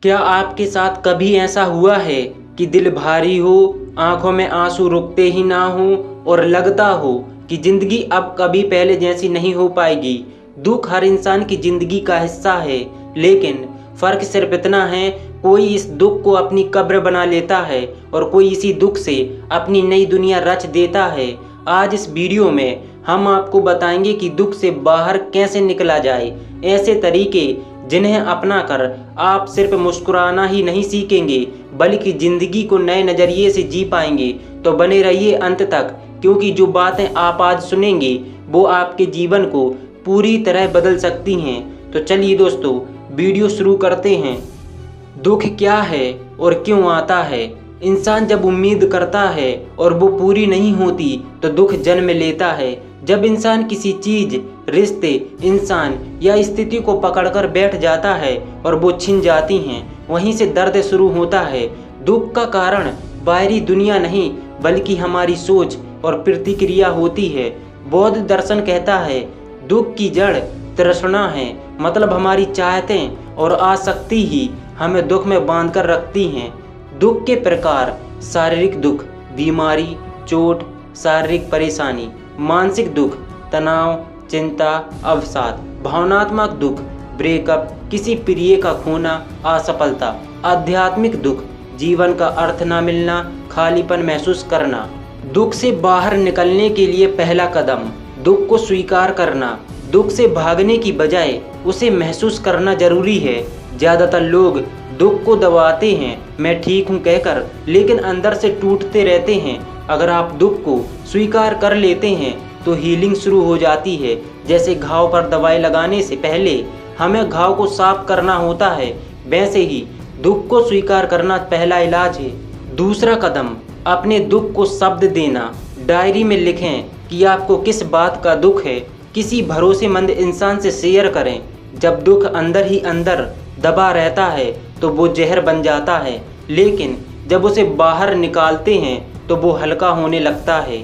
क्या आपके साथ कभी ऐसा हुआ है कि दिल भारी हो, आंखों में आंसू रुकते ही ना हो और लगता हो कि जिंदगी अब कभी पहले जैसी नहीं हो पाएगी। दुख हर इंसान की जिंदगी का हिस्सा है, लेकिन फर्क सिर्फ इतना है, कोई इस दुख को अपनी कब्र बना लेता है और कोई इसी दुख से अपनी नई दुनिया रच देता है। आज इस वीडियो में हम आपको बताएंगे कि दुख से बाहर कैसे निकला जाए, ऐसे तरीके जिन्हें अपनाकर आप सिर्फ मुस्कुराना ही नहीं सीखेंगे बल्कि जिंदगी को नए नज़रिए से जी पाएंगे। तो बने रहिए अंत तक, क्योंकि जो बातें आप आज सुनेंगे वो आपके जीवन को पूरी तरह बदल सकती हैं। तो चलिए दोस्तों, वीडियो शुरू करते हैं। दुख क्या है और क्यों आता है? इंसान जब उम्मीद करता है और वो पूरी नहीं होती तो दुख जन्म लेता है। जब इंसान किसी चीज, रिश्ते, इंसान या स्थिति को पकड़कर बैठ जाता है और वो छिन जाती हैं, वहीं से दर्द शुरू होता है। दुख का कारण बाहरी दुनिया नहीं बल्कि हमारी सोच और प्रतिक्रिया होती है। बौद्ध दर्शन कहता है, दुख की जड़ तृष्णा है, मतलब हमारी चाहतें और आसक्ति ही हमें दुख में बांध कर रखती हैं। दुख के प्रकार: शारीरिक दुख, बीमारी, चोट, शारीरिक परेशानी; मानसिक दुख, तनाव, चिंता, अवसाद; भावनात्मक दुख, ब्रेकअप, किसी प्रिय का खोना, असफलता; आध्यात्मिक दुख, जीवन का अर्थ न मिलना, खालीपन महसूस करना। दुख से बाहर निकलने के लिए पहला कदम दुख को स्वीकार करना। दुख से भागने की बजाय उसे महसूस करना जरूरी है। ज़्यादातर लोग दुख को दबाते हैं, मैं ठीक हूँ कहकर, लेकिन अंदर से टूटते रहते हैं। अगर आप दुख को स्वीकार कर लेते हैं तो हीलिंग शुरू हो जाती है। जैसे घाव पर दवाई लगाने से पहले हमें घाव को साफ करना होता है, वैसे ही दुख को स्वीकार करना पहला इलाज है। दूसरा कदम, अपने दुख को शब्द देना। डायरी में लिखें कि आपको किस बात का दुख है। किसी भरोसेमंद इंसान से शेयर करें। जब दुख अंदर ही अंदर दबा रहता है तो वो जहर बन जाता है, लेकिन जब उसे बाहर निकालते हैं तो वो हल्का होने लगता है।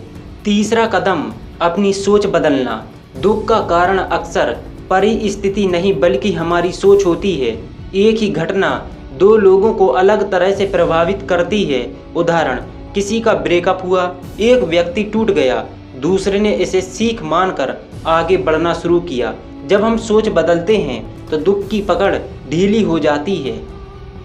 तीसरा कदम, अपनी सोच बदलना। दुख का कारण अक्सर परिस्थिति नहीं बल्कि हमारी सोच होती है। एक ही घटना दो लोगों को अलग तरह से प्रभावित करती है। उदाहरण, किसी का ब्रेकअप हुआ, एक व्यक्ति टूट गया, दूसरे ने इसे सीख मानकर आगे बढ़ना शुरू किया। जब हम सोच बदलते हैं तो दुख की पकड़ ढीली हो जाती है।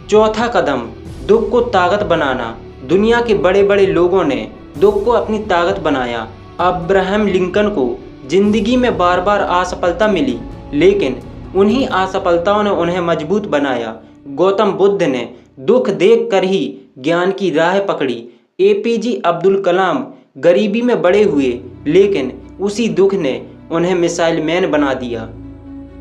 चौथा कदम, दुख को ताकत बनाना। दुनिया के बड़े बड़े लोगों ने दुख को अपनी ताकत बनाया। अब्राहम लिंकन को जिंदगी में बार बार असफलता मिली, लेकिन उन्हीं असफलताओं ने उन्हें मजबूत बनाया। गौतम बुद्ध ने दुख देखकर ही ज्ञान की राह पकड़ी। एपीजे अब्दुल कलाम गरीबी में बड़े हुए, लेकिन उसी दुख ने उन्हें मिसाइल मैन बना दिया।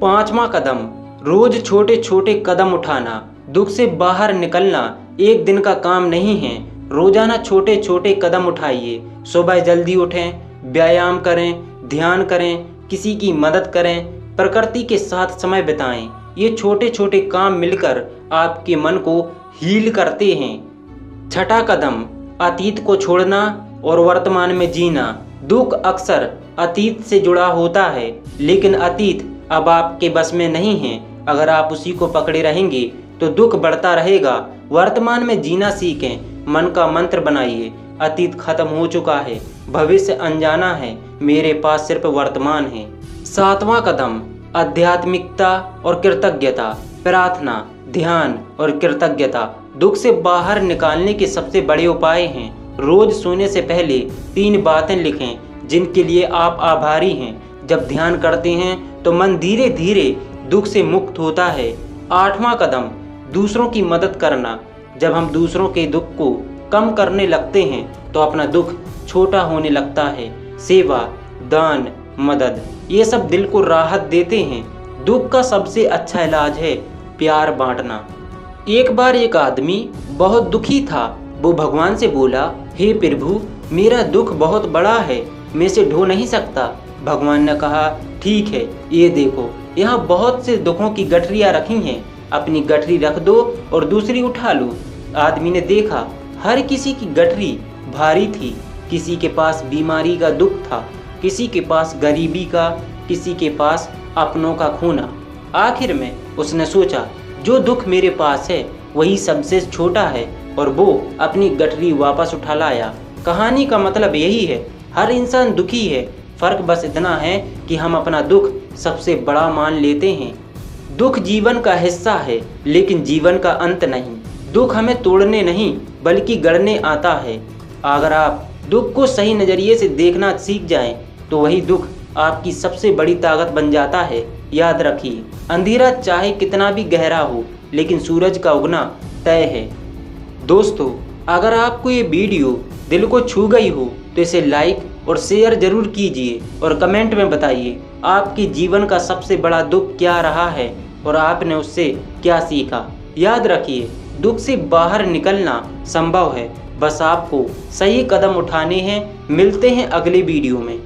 पांचवा कदम, रोज छोटे छोटे कदम उठाना। दुख से बाहर निकलना एक दिन का काम नहीं है, रोजाना छोटे छोटे कदम उठाइए। सुबह जल्दी उठें, व्यायाम करें, ध्यान करें, किसी की मदद करें, प्रकृति के साथ समय बिताएं। ये छोटे छोटे काम मिलकर आपके मन को हील करते हैं। छठा कदम, अतीत को छोड़ना और वर्तमान में जीना। दुख अक्सर अतीत से जुड़ा होता है, लेकिन अतीत अब आपके बस में नहीं है। अगर आप उसी को पकड़े रहेंगे तो दुख बढ़ता रहेगा। वर्तमान में जीना सीखें, मन का मंत्र बनाइए, अतीत खत्म हो चुका है, भविष्य अनजाना है, मेरे पास सिर्फ वर्तमान है। सातवां कदम, आध्यात्मिकता और कृतज्ञता। प्रार्थना, ध्यान और कृतज्ञता दुख से बाहर निकालने के सबसे बड़े उपाय हैं। रोज सोने से पहले 3 बातें लिखें जिनके लिए आप आभारी हैं। जब ध्यान करते हैं तो मन धीरे धीरे दुख से मुक्त होता है। 8वां कदम, दूसरों की मदद करना। जब हम दूसरों के दुख को कम करने लगते हैं तो अपना दुख छोटा होने लगता है। सेवा, दान, मदद, ये सब दिल को राहत देते हैं। दुख का सबसे अच्छा इलाज है प्यार बांटना। एक बार एक आदमी बहुत दुखी था। वो भगवान से बोला, हे प्रभु, मेरा दुख बहुत बड़ा है, मैं इसे ढो नहीं सकता। भगवान ने कहा, ठीक है, ये देखो, यहाँ बहुत से दुखों की गठरियाँ रखी हैं, अपनी गठरी रख दो और दूसरी उठा लो। आदमी ने देखा, हर किसी की गठरी भारी थी। किसी के पास बीमारी का दुख था, किसी के पास गरीबी का, किसी के पास अपनों का खोना। आखिर में उसने सोचा, जो दुख मेरे पास है वही सबसे छोटा है और वो अपनी गठरी वापस उठा लाया। कहानी का मतलब यही है, हर इंसान दुखी है, फर्क बस इतना है कि हम अपना दुख सबसे बड़ा मान लेते हैं। दुख जीवन का हिस्सा है लेकिन जीवन का अंत नहीं। दुख हमें तोड़ने नहीं बल्कि गढ़ने आता है। अगर आप दुख को सही नज़रिए से देखना सीख जाएं, तो वही दुख आपकी सबसे बड़ी ताकत बन जाता है। याद रखिए, अंधेरा चाहे कितना भी गहरा हो लेकिन सूरज का उगना तय है। दोस्तों, अगर आपको ये वीडियो दिल को छू गई हो तो इसे लाइक और शेयर जरूर कीजिए और कमेंट में बताइए आपके जीवन का सबसे बड़ा दुख क्या रहा है और आपने उससे क्या सीखा। याद रखिए, दुख से बाहर निकलना संभव है, बस आपको सही कदम उठाने हैं। मिलते हैं अगले वीडियो में।